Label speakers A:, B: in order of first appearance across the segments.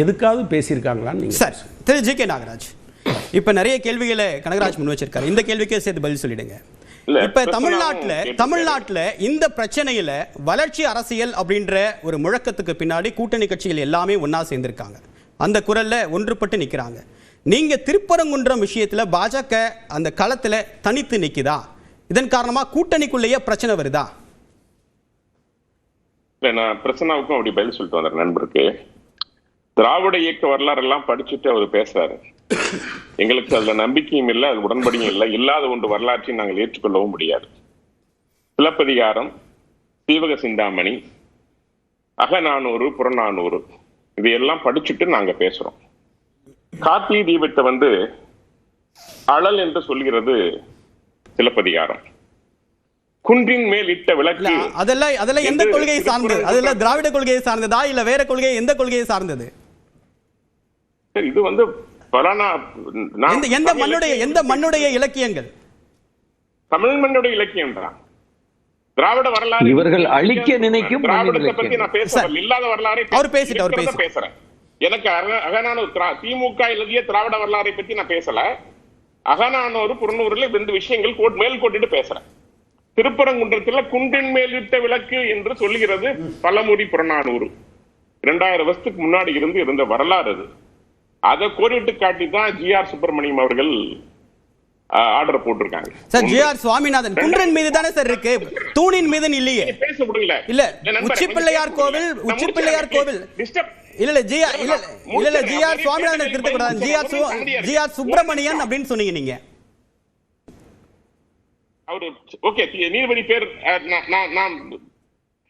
A: எதுக்காவது பேசியிருக்காங்களான்னு
B: சார் திரு G K Nagaraj இப்ப நிறைய கேள்விகளை கனகராஜ் முன் வச்சிருக்காரு. இந்த கேள்விக்கே சேர்த்து பதில் சொல்லிடுங்க. இப்ப தமிழ்நாட்டுல இந்த பிரச்சனையில வளர்ச்சி அரசியல் அப்படின்ற ஒரு முழக்கத்துக்கு பின்னாடி கூட்டணி கட்சிகள் எல்லாமே ஒன்னா சேர்ந்திருக்காங்க. அந்த குரல்ல ஒன்றுபட்டு நிக்கிறாங்க. நீங்க திருப்பரங்குன்றம் விஷயத்துல பாஜக அந்த களத்துல தனித்து நிக்குதா? இதன் காரணமா கூட்டணிக்குள்ளேயே பிரச்சனை வருதா?
C: நான் பிரச்சனைக்கும் அப்படி பதில் சொல்லிட்டு வந்தேன் நண்பருக்கு. திராவிட இயக்க வரலாறு எல்லாம் படிச்சுட்டு அவர் பேசுறாரு. எங்களுக்கு அதுல நம்பிக்கையும் இல்லை, அது உடன்படியும் இல்லை. இல்லாத ஒன்று வரலாற்றையும் நாங்கள் ஏற்றுக்கொள்ளவும் முடியாது. சிலப்பதிகாரம், சீவக சிந்தாமணி, அகநானூறு, புறநானூறு இதையெல்லாம் படிச்சுட்டு நாங்க பேசுறோம். கார்த்திகை தீபத்தை அழல் என்று சொல்கிறது சிலப்பதிகாரம். குன்றின் மேல் இட்ட விளக்கு
B: அதெல்லாம் எந்த கொள்கையை சார்ந்தது? அதெல்லாம் திராவிட கொள்கையை சார்ந்ததா இல்ல வேற கொள்கை? எந்த கொள்கையை சார்ந்தது?
C: இது
B: எந்த மண்ணுடைய இலக்கியங்கள்?
C: தமிழ் மண்ணுடைய இலக்கியம் தான். திராவிட வரலாறு
D: இவர்கள் அழிக்க நினைக்கும்
C: திராவிடத்தை பத்தி நான் பேசுறேன். இல்லாத வரலாறை
B: அவர்
C: பேசுறேன். எனக்கு அகநானூறு திமுக எழுதிய திராவிட வரலாறை பத்தி நான் பேசல. அகநானூறு புறநூறுல ரெண்டு விஷயங்கள் மேல் கோட்டிட்டு பேசுறேன். திருப்பரங்குன்றத்துல குன்றின் மேலிட்ட விளக்கு என்று சொல்லுகிறது பலமுடி புறநானூறு. 2000 வருஷத்துக்கு முன்னாடி இருந்த வரலாறு அது. அதை கோடிட்டு காட்டி தான் ஜி.ஆர். சுப்பிரமணியம் அவர்கள் ஆர்டர் போட்டிருக்காங்க.
B: Sir GR. சுவாமிநாதன் குன்றன் மீது தானே சார் இருக்கு, தூணின் மீது இல்லையே.
C: பேச முடியல.
B: இல்ல உச்சிப்பிள்ளையார் கோவில் இல்ல ஜி.ஆர். சுவாமிநாதன் திருத்த கூடாது, ஜி.ஆர். சுப்பிரமணியன் அப்படின்னு சொன்னீங்க நீங்க.
C: அவரு ஓகே நீதிபதி பேர் நான்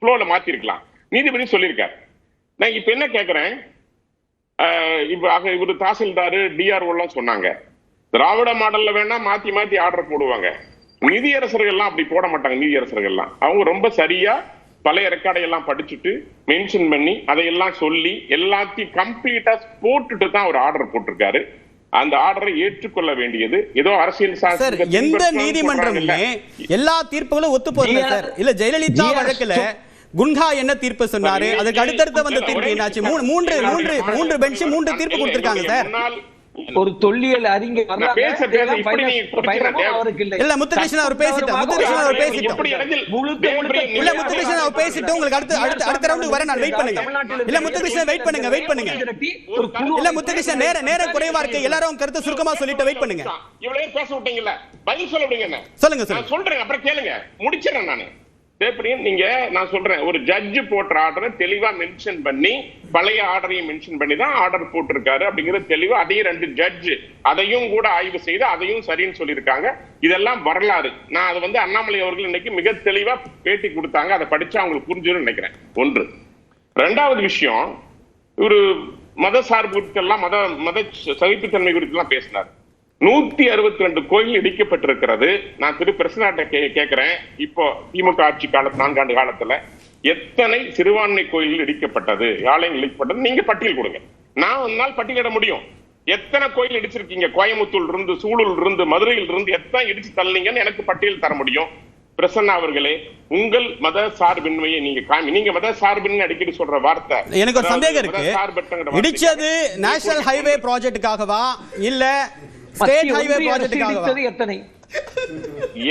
C: ஃப்ளோல மாத்தி இருக்கலாம். நீதிபதி சொல்லியிருக்காரு. நான் இப்ப என்ன கேட்கிறேன், இவரு தாசில்தாரு டிஆர்ஓ எல்லாம் சொன்னாங்க திராவிட மாடல்ல வேணா மாத்தி மாத்தி ஆர்டர் போடுவாங்க. நிதியரசர்கள்லாம் அப்படி போட மாட்டாங்க. நிதியரசர்கள்லாம் அவங்க ரொம்ப சரியா பழைய ரெக்கார்டை எல்லாம் படிச்சுட்டு மென்ஷன் பண்ணி அதையெல்லாம் சொல்லி எல்லாத்தையும் கம்ப்ளீட்டா போட்டுட்டு தான் ஒரு ஆர்டர் போட்டிருக்காரு. அந்த ஆர்டரை ஏற்றுக்கொள்ள வேண்டியது ஏதோ அரசியல் சார்.
B: எந்த நீதிமன்றமுமே எல்லா தீர்ப்புகளும் ஒத்து போறல சார். இல்ல ஜெயலலிதா வழக்குல குன்ஹா என்ன தீர்ப்பு சொன்னாரு, அதுக்கு அடுத்தடுத்த வந்த தீர்ப்பு என்னாச்சு? மூன்று பெஞ்ச் 3 தீர்ப்பு கொடுத்திருக்காங்க சார்.
D: ஒரு தொல்லியல் அறிஞர்
B: இல்ல முத்துகிருஷ்ணன் அவர் பேசிட்டார். இல்ல முத்துகிருஷ்ணன் அவர் பேசிட்டு உங்களுக்கு அடுத்த ரவுண்டுக்கு வர நான் வெயிட் பண்ணுங்க. இல்ல முத்துகிருஷ்ணன் வெயிட் பண்ணுங்க. இல்ல முத்துகிருஷ்ணன் நேர குறைவா இருக்கு, எல்லாரும் கருத்து சுருக்கமா சொல்லிட்டு வெயிட் பண்ணுங்க.
C: இவ்வளவு பேச விட்டீங்கல்ல, பதில் சொல்ல விடுங்க.
B: சொல்லுங்க
C: நான் சொல்றேன், அப்புறம் கேளுங்க, முடிச்சிடறேன் நானு. நீங்க நான் சொல்றேன், ஒரு ஜட்ஜ் போட்ட ஆர்டரை தெளிவா மென்ஷன் பண்ணி பழைய ஆர்டரையும் மென்ஷன் பண்ணி தான் ஆர்டர் போட்டிருக்காரு அப்படிங்கிறது தெளிவா. அதையும் 2 ஜட்ஜ் அதையும் கூட ஆய்வு செய்து அதையும் சரின்னு சொல்லியிருக்காங்க. இதெல்லாம் வரலாறு. நான் அதை அண்ணாமலை அவர்கள் இன்னைக்கு மிக தெளிவா பேட்டி கொடுத்தாங்க. அதை படிச்சா அவங்களுக்கு புரிஞ்சுன்னு நினைக்கிறேன். ஒன்று. 2வது விஷயம், ஒரு மத சார்பு குறித்தெல்லாம் மத சகிப்புத்தன்மை குறித்து எல்லாம் பேசினார். 162 கோயில் இடிக்கப்பட்டிருக்கிறது. நான் பிரச்சனை கேட்கிறேன், இப்போ திமுக ஆட்சி காலத்து 4 ஆண்டு காலத்துல எத்தனை சிறுபான்மை கோயில்கள் இடிக்கப்பட்டது, ஆலயங்கள் இடிக்கப்பட்டது, நீங்க பட்டியல் கொடுங்க. நான் ஒரு நாள் பட்டியலிட முடியும். எத்தனை கோயில் இடிச்சிருக்கீங்க, கோயம்புத்தூர்ல இருந்து, சூலூர்ல இருந்து, மதுரையில் இருந்து எத்தனை இடிச்சு தள்ளீங்கன்னு எனக்கு பட்டியல் தர முடியும். பிரசன்னா அவர்களே, உங்கள் மத சார்பின்மையை நீங்க மத சார்பின்மை அடிக்கடி சொல்ற வார்த்தை.
B: எனக்கு ஒரு சந்தேகம் இருக்கு, இடிச்சது நேஷனல் ஹைவே ப்ராஜெக்ட்டுக்காகவா இல்ல ஸ்டேட் ஹைவே ப்ராஜெக்ட்டுக்காகவா?
D: எத்தனை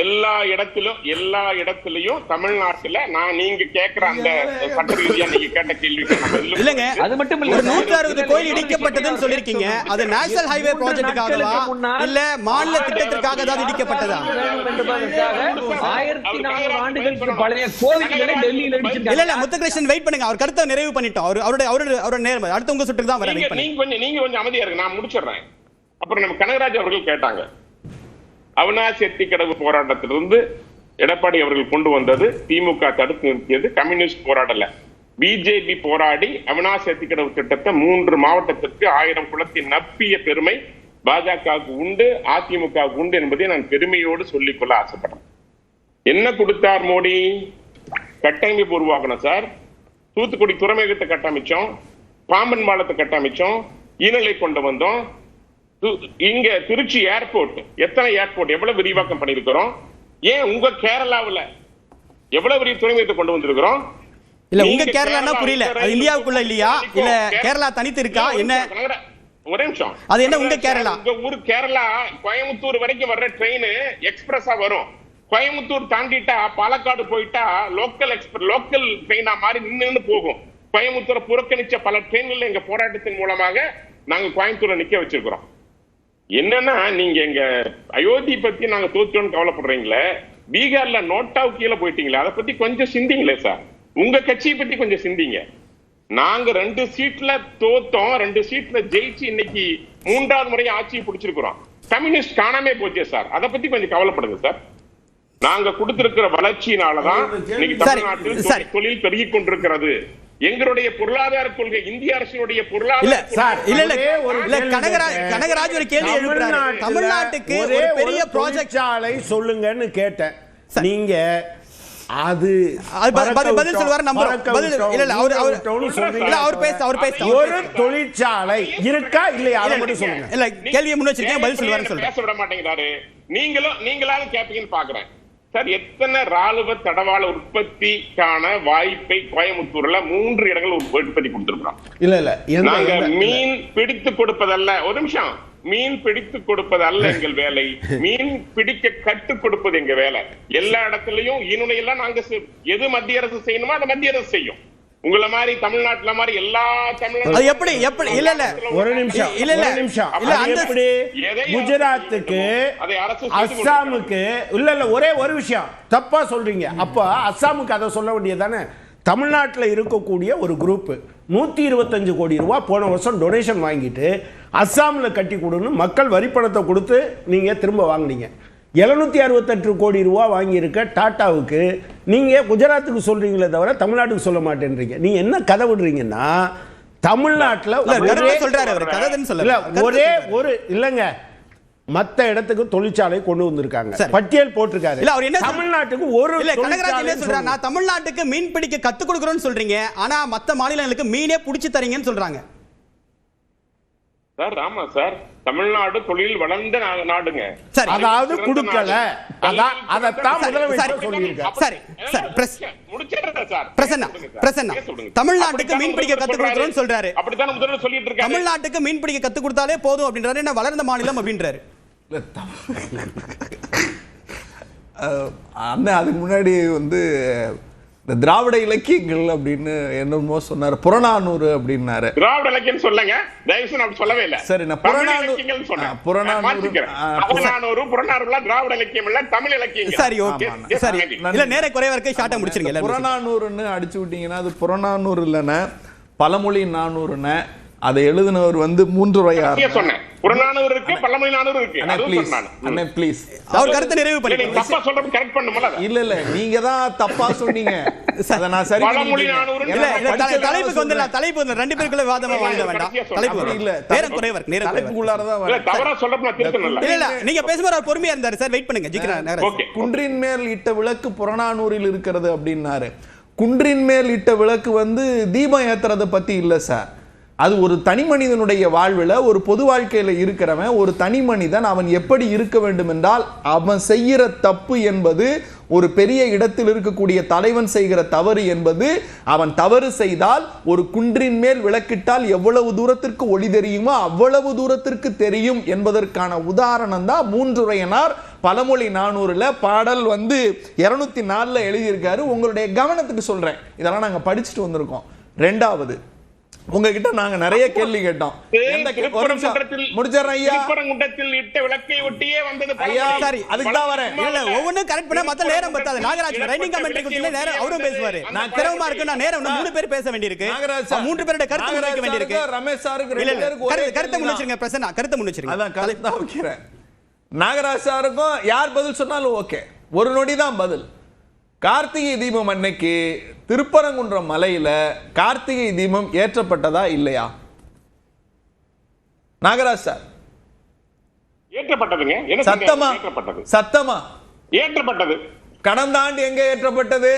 C: எல்லா இடத்திலையும் தமிழ்நாட்டுல நீங்க கேக்குற அந்த சட்ட ரீதியா நீங்க கேட்ட கேள்விக்கு
B: இல்லங்க, அது மட்டும் இல்ல, 160 கோயில் இடிக்கப்பட்டதுன்னு சொல்லிருக்கீங்க. அது நேஷனல் ஹைவே ப்ராஜெக்ட்டுக்காகவா இல்ல மாநில திட்டத்திற்காக தான் இடிக்கப்பட்டதா?
D: 1400 ஆண்டுகளுக்கு பழைய கோவில்களை டெல்லியில இடிச்சிருக்காங்க.
B: இல்ல முத்துகிருஷ்ணன் வெயிட் பண்ணுங்க, அவர் கருத்தை நிறைவு பண்ணிட்டோம். அவரோட நேரம் அடுத்த உங்க சுற்றுக்கு தான் வர.
C: நீங்க கொஞ்சம் அமைதியா இருக்கு, நான் முடிச்சிடுறேன். அப்புறம் நம்ம கனகராஜ் அவர்கள் கேட்டாங்க, அவிநாசி அத்திக்கடவு போராட்டத்திலிருந்து எடப்பாடி அவர்கள் கொண்டு வந்தது, திமுக தடுத்து நிறுத்தியது, கம்யூனிஸ்ட் போராடல, பிஜேபி போராடி அவிநாசி அத்திக்கடவு திட்டத்தை 3 மாவட்டத்திற்கு 1000 குளத்தை நப்பிய பெருமை பாஜகவுக்கு உண்டு, அதிமுகவுக்கு உண்டு என்பதை நான் பெருமையோடு சொல்லிக்கொள்ள ஆசைப்படுறேன். என்ன கொடுத்தார் மோடி? கட்டமைப்பு உருவாக்கணும் சார். தூத்துக்குடி துறைமுகத்தை கட்டமைச்சோம், பாம்பன் பாலத்தை கட்டமைச்சோம், ஈனலை கொண்டு வந்தோம். இங்க திருச்சி ஏர்போர்ட், எத்தனை ஏர்போர்ட் எவ்வளவு விரிவாக்கம் பண்ணிருக்கிறோம். ஏன் உங்க கேரளாவில் எவ்வளவு பெரிய துறைமுகத்தை கொண்டு வந்திருக்கிறோம்.
B: இல்ல உங்க கேரளானா புரியல, அது இந்தியாவுக்குள்ள இல்லையா இல்ல கேரளா தனித்து இருக்கா என்ன?
C: ஒரே நிமிஷம்,
B: அது என்ன உங்க கேரளா?
C: உங்க ஊர் கேரளா கோயம்புத்தூர் வரைக்கும் வர்ற ட்ரெயின் எக்ஸ்பிரஸா வரும். கோயம்புத்தூர் தாண்டிட்டா பாலக்காடு போயிட்டா லோக்கல் ட்ரெயினா மாதிரி நின்னு போகும். கோயம்புத்தூரை புறக்கணிச்ச பல ட்ரெயின்கள் எங்க போராட்டத்தின் மூலமாக நாங்க கோயம்புத்தூர்ல நிக்க வச்சிருக்கிறோம். என்னன்னா நீங்க எங்க அயோத்தி பத்தி நாங்க தோற்றோன்னு கவலைப்படுறீங்களே, பீகார்ல நோட்டாவுக்கு கீழே போயிட்டீங்களே, அதை பத்தி கொஞ்சம் சிந்திங்களே சார். உங்க கட்சியை பத்தி கொஞ்சம் சிந்திங்க. நாங்க 2 சீட்ல தோத்தோம், 2 சீட்ல ஜெயிச்சு இன்னைக்கு 3வது முறை ஆட்சியை பிடிச்சிருக்கிறோம். கம்யூனிஸ்ட் காணாமே போச்சே சார், அதை பத்தி கொஞ்சம் கவலைப்படுங்க சார். நாங்க கொடுத்திருக்கிற வளர்ச்சியினாலதான் இன்னைக்கு தமிழ்நாட்டில் தொழில் பெருகிக் கொண்டிருக்கிறது. எங்களுடைய பொருளாதார கொள்கை, இந்திய அரசினுடைய
B: கனகராஜ் ஒரு கேள்வி எழுப்புறாரு. தமிழ்நாட்டுக்கு ஒரு பெரிய ப்ராஜெக்ட் சாலை
A: சொல்லுங்கன்னு கேட்டேன். நீங்க அது
B: பதில் சொல்வார்.
A: ஒரு தொழிற்சாலை இருக்கா இல்லையா அதை மட்டும் சொல்லுங்க.
B: இல்ல கேள்வியை முன் வச்சிருக்கேன், பதில் சொல்வாருன்னு சொல்றேன்.
C: பேச விட மாட்டேங்கிறாரு. நீங்களாலும் கேட்பீங்கன்னு பாக்குறேன் சார். எத்தனை ராணுவ தடவாள உற்பத்திக்கான வாய்ப்பை கோயம்புத்தூர்ல 3 இடங்கள் உற்பத்தி கொடுத்திருக்கிறோம்.
A: இல்ல
C: நாங்க மீன் பிடித்து கொடுப்பதல்ல, ஒரு நிமிஷம், மீன் பிடித்து கொடுப்பது அல்ல எங்கள் வேலை, மீன் பிடிக்க கற்றுக் கொடுப்பது எங்க வேலை. எல்லா இடத்துலயும் ஈனுணையெல்லாம் நாங்க எது மத்திய அரசு செய்யணுமோ அதை மத்திய அரசு செய்யும். உங்கள மாதிரி தமிழ்நாட்டுல மாதிரி எல்லா
B: தமிழ்நாடு எப்படி இல்ல
A: ஒரு நிமிஷம் இல்ல அந்த குஜராத்துக்கு அஸ்ஸாமுக்கு இல்ல ஒரே ஒரு விஷயம் தப்பா சொல்றீங்க. அப்ப அஸ்ஸாமுக்கு அதை சொல்ல வேண்டியதானே. தமிழ்நாட்டில் இருக்கக்கூடிய ஒரு குரூப் 125 கோடி ரூபாய் போன வருஷம் டொனேஷன் வாங்கிட்டு அஸ்ஸாமில் கட்டி கொடுன்னு மக்கள் வரிப்பணத்தை கொடுத்து நீங்கள் திரும்ப வாங்கினீங்க. 768 கோடி ரூபா வாங்கியிருக்க டாட்டாவுக்கு நீங்கள் குஜராத்துக்கு சொல்கிறீங்களே தவிர தமிழ்நாட்டுக்கு சொல்ல மாட்டேன்றீங்க. நீங்கள் என்ன கதை விடுறீங்கன்னா தமிழ்நாட்டில் ஒரே ஒரு இல்லைங்க மத்த இடத்துக்கு தொழிற்சாலை கொண்டு வந்திருக்காங்க, பட்டியல் போட்டிருக்காரு.
B: இல்ல அவர் என்ன
A: தமிழ்நாட்டுக்கு ஒரு
B: இல்ல கனகராஜ் என்ன சொல்றாரு, நான் தமிழ்நாட்டுக்கு மீன் பிடிக்க கத்து கொடுக்கறேன்னு சொல்றீங்க, ஆனா மத்த மாநிலங்களுக்கு மீனே பிடிச்சு தரீங்கன்னு சொல்றாங்க
C: சார். ஆமா சார், தமிழ்நாடு தொழில் வளர்ந்த நாடுங்க.
A: அதாவது கொடுக்கல, அதான் முதலமைச்சர் சொல்லியிருக்கார்.
B: சரி சார், முடிச்சிடுறேன் சார். பிரசன்னா தமிழ்நாட்டுக்கு மீன் பிடிக்க கத்து கொடுக்கறோம்னு சொல்றாரு.
C: அப்படிதான் முதல்ல சொல்லிட்டு இருக்காரு.
B: தமிழ்நாட்டுக்கு மீன் பிடிக்க கத்து கொடுத்தாலே போதும் அப்படின்றாரு. என்ன வளர்ந்த மாநிலம் அப்படின்றாரு.
E: அண்ணன் அதுக்கு முன்னாடி வந்து இந்த திராவிட இலக்கியங்கள் அப்படின்னு என்னமோ சொன்னாரு, புறநானூறு அப்படின்னாரு.
C: திராவிட இலக்கியம் சொல்லுங்க, தயவுசெய்து அப்படி சொல்லவே இல்ல.
E: சரி, நான்
C: புறநானூறு திராவிட இலக்கியம் இல்ல, தமிழ் இலக்கியம்.
B: சரி ஓகே, சரி இல்ல நேர குறைவா இருக்கு, ஷார்ட்டா முடிச்சிருங்க.
E: புறநானூறுன்னு அடிச்சு விட்டீங்கன்னா அது புறநானூறு இல்லைன்னா பழமொழி நானூறுன்னு. அதை எழுதினவர் வந்து 3 உரையார்
C: சொன்னேன். புறநானூறு இருக்கு, பழமொழி நானூறு இருக்கு.
E: அண்ணே ப்ளீஸ்
B: அவர் கருத்தை நிறைவு பண்ணுங்க.
C: தப்பா சொல்றது கரெக்ட் பண்ணுமல.
E: இல்ல நீங்க தான் தப்பா சொன்னீங்க. அத நான் சரி
C: பழமொழி நானூறு
B: இல்ல தலைப்புக்கு வந்துடலாம். தலைப்பு வந்து 2 பேருக்குள்ள வாதமா வாங்க வேண்டாம். தலைப்பு இல்ல, நேரம் குறைவா இருக்கு. நேரம்
E: தலைப்புக்குள்ளார தான்
C: இல்ல, தவறா சொல்றப்ப நான் திருத்தணும்.
B: இல்ல நீங்க பேசும்போது அவர் பொறுமையா இருந்தாரு சார். வெயிட் பண்ணுங்க ஜிக்ரா.
E: குன்றின் மேல் இட்ட விளக்கு புறநானூறில் இருக்கிறது அப்படின்னாரு. குன்றின் மேல் இட்ட விளக்கு வந்து தீபம் ஏத்துறத பத்தி இல்ல சார். அது ஒரு தனி மனிதனுடைய வாழ்வில், ஒரு பொது வாழ்க்கையில் இருக்கிறவன் ஒரு தனி மனிதன் அவன் எப்படி இருக்க வேண்டும் என்றால், அவன் செய்கிற தப்பு என்பது ஒரு பெரிய இடத்தில் இருக்கக்கூடிய தலைவன் செய்கிற தவறு என்பது, அவன் தவறு செய்தால் ஒரு குன்றின் மேல் விளக்கிட்டால் எவ்வளவு தூரத்திற்கு ஒளி தெரியுமோ அவ்வளவு தூரத்திற்கு தெரியும் என்பதற்கான உதாரணம் தான் 3 உரையனார் பழமொழி நானூறுல பாடல் வந்து 204 எழுதியிருக்காரு. உங்களுடைய கவனத்துக்கு சொல்றேன், இதெல்லாம் நாங்க படிச்சுட்டு வந்திருக்கோம். 2வது, உங்ககிட்ட நாங்க நிறைய கேள்வி கேட்டோம். முடிச்சறேன் ஐயா.
C: திருப்பரங்குன்றத்தில் இட்ட விளக்கை ஒட்டியே வந்தது
B: ஐயா. சரி அதுக்கு தான் வரேன். இல்ல ஒவ்வொண்ணும் கரெக்ட் பண்ணா மத்த நேரம் பத்தாது. நாகராஜ் ரைட்டிங் கமெண்ட்ரி கொடுத்தீங்க, நேரம் அவரும் பேசுவாரு. நான் திரவமா இருக்கு, நான் நேரம் 3 பேர் பேச வேண்டியிருக்கு. 3 பேரோட கருத்து முன்வைக்க வேண்டியிருக்கு.
E: ரமேஷ் சாருக்கு
B: கருத்து முன் வச்சிருங்க. பிரசன்னா கருத்து முன் வச்சிருங்க.
E: அதான் கரெக்ட்டா வைக்கிறேன். நாகராஜ் சாருக்கும் யார் பதில் சொன்னாலும் ஓகே, ஒரு நொடி தான் பதில். கார்த்திகை தீபம் அன்னைக்கு திருப்பரங்குன்றம் மலையில கார்த்திகை தீபம் ஏற்றப்பட்டதா இல்லையா? நாகராஜ் சார்
C: ஏற்றப்பட்டதுங்க.
E: சத்தமா சத்தமா
C: ஏற்றப்பட்டது.
E: கடந்த ஆண்டு எங்க ஏற்றப்பட்டது?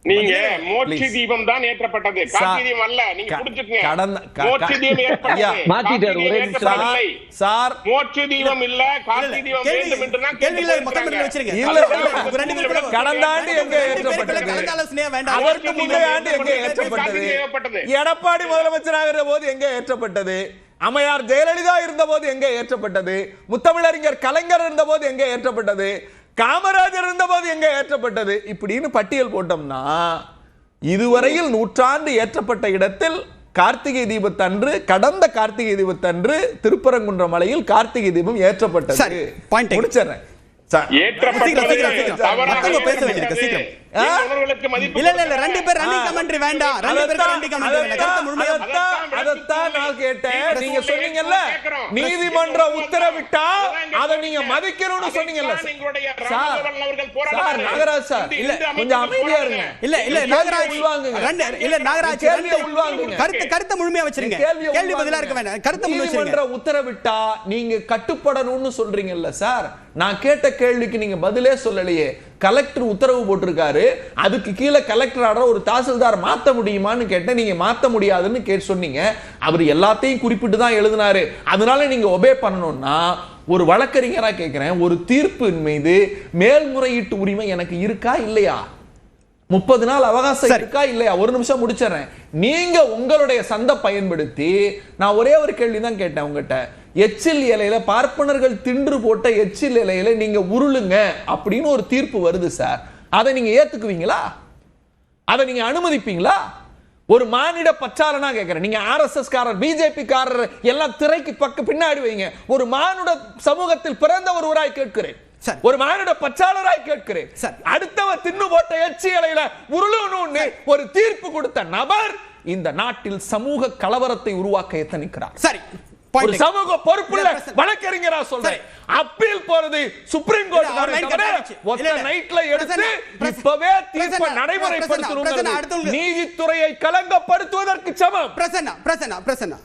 C: நீங்க மோட்சி தீபம் தான் ஏற்றப்பட்டது, கார்த்திகை தீபம் அல்ல. நீங்க புடிச்சுக்கங்க. மோட்சி தீபம் ஏற்றப்பட்டது,
D: மாத்திட்டாரு ஒரே நிமிஷம்
C: சார். மோட்சி தீபம் இல்ல, கார்த்திகை தீபம் வேண்டும் என்று தான்
B: கேள்வியில மக்கள் வச்சிருங்க.
E: கடந்த ஆண்டு எங்க ஏற்றப்பட்டது? அதற்கு முந்தைய ஆண்டு எங்க ஏற்றப்பட்டது? எடப்பாடி முதலமைச்சராக இருந்த போது எங்க ஏற்றப்பட்டது? அம்மையார் ஜெயலலிதா இருந்த போது எங்க ஏற்றப்பட்டது? முத்தமிழறிஞர் கலைஞர் இருந்த போது எங்க ஏற்றப்பட்டது? காமராஜர் இருந்த போது எங்க ஏற்றப்பட்டது? இப்படின்னு பட்டியல் போட்டோம்னா இதுவரையில் நூற்றாண்டு ஏற்றப்பட்ட இடத்தில் கார்த்திகை தீபத்தன்று, கடந்த கார்த்திகை தீபத்தன்று திருப்பரங்குன்ற மலையில் கார்த்திகை தீபம் ஏற்றப்பட்டது. முடிச்சிடுறேன். நீதிமன்ற உத்தரவிட்டா அதை நீங்க மதிக்கணும்னு சொன்னீங்கல்ல நாகராஜ் சார், கொஞ்சம் அமைதியா இருங்க.
B: கருத்தை முழுமையா வச்சிருங்க. கேள்வி பதிலா இருக்க வேண்டாம். கருத்தை
E: நீதிமன்ற உத்தரவிட்டா நீங்க கட்டுப்படணும்னு சொல்றீங்கல்ல சார். நான் கேட்ட கேள்விக்கு நீங்க பதிலே சொல்லலையே. கலெக்டர் உத்தரவு போட்டிருக்காரு, அதுக்கு கீழே கலெக்டர் ஆர்டர் ஒரு தாசில்தார் மாத்த முடியுமான்னு கேட்டேன். நீங்க மாத்த முடியாதுன்னு கேட்டு சொன்னீங்க. அவர் எல்லாத்தையும் குறிப்பிட்டு தான் எழுதினாரு. அதனால நீங்க ஒபே பண்ணணும்னா ஒரு வழக்கறிஞரா கேட்கிறேன், ஒரு தீர்ப்பின் மீது மேல்முறையீட்டு உரிமை எனக்கு இருக்கா இல்லையா? 30 நாள் அவகாசம் இருக்கா இல்லையா? ஒரு நிமிஷம் முடிச்சிடறேன். நீங்க உங்களுடைய சந்தை பயன்படுத்தி, நான் ஒரே ஒரு கேள்விதான் கேட்டேன் உங்ககிட்ட. எச்சில் இலையில பார்ப்பனர்கள் தின்று போட்ட எச்சில் இலையில நீங்க உருளுங்க அப்படின்னு ஒரு தீர்ப்பு வருது சார். அதை நீங்க ஏத்துக்குவீங்களா? அதை நீங்க அனுமதிப்பீங்களா? ஒரு மானிட பச்சாரனா கேட்கிறேன். நீங்க ஆர்எஸ்எஸ் காரர், பிஜேபி காரர் எல்லாம் திரைக்கு பின்னாடி வைங்க. ஒரு மானுட சமூகத்தில் பிறந்த ஒருவராய் கேட்கிறேன், ஒரு மானுட பச்சாளராய் கேட்கிறேன். அடுத்தவர் தின்னு போட்ட எச்சி இலையில உருளணும்னு ஒரு தீர்ப்பு கொடுத்த நபர் இந்த நாட்டில் சமூக கலவரத்தை உருவாக்க எத்தனிக்கிறார்.
B: சரி,
E: ஒரு சமூக பொறுப்புள்ள வழக்கறிஞரா சொல்றேன். அப்பீல் போறது சுப்ரீம் கோர்ட் நைட்ல எடுத்து இப்பவே தீர்ப்பை நடைமுறைப்படுத்தணும். நீதித்துறையை கலங்கப்படுத்துவதற்கு சமம்.
B: பிரசன்னா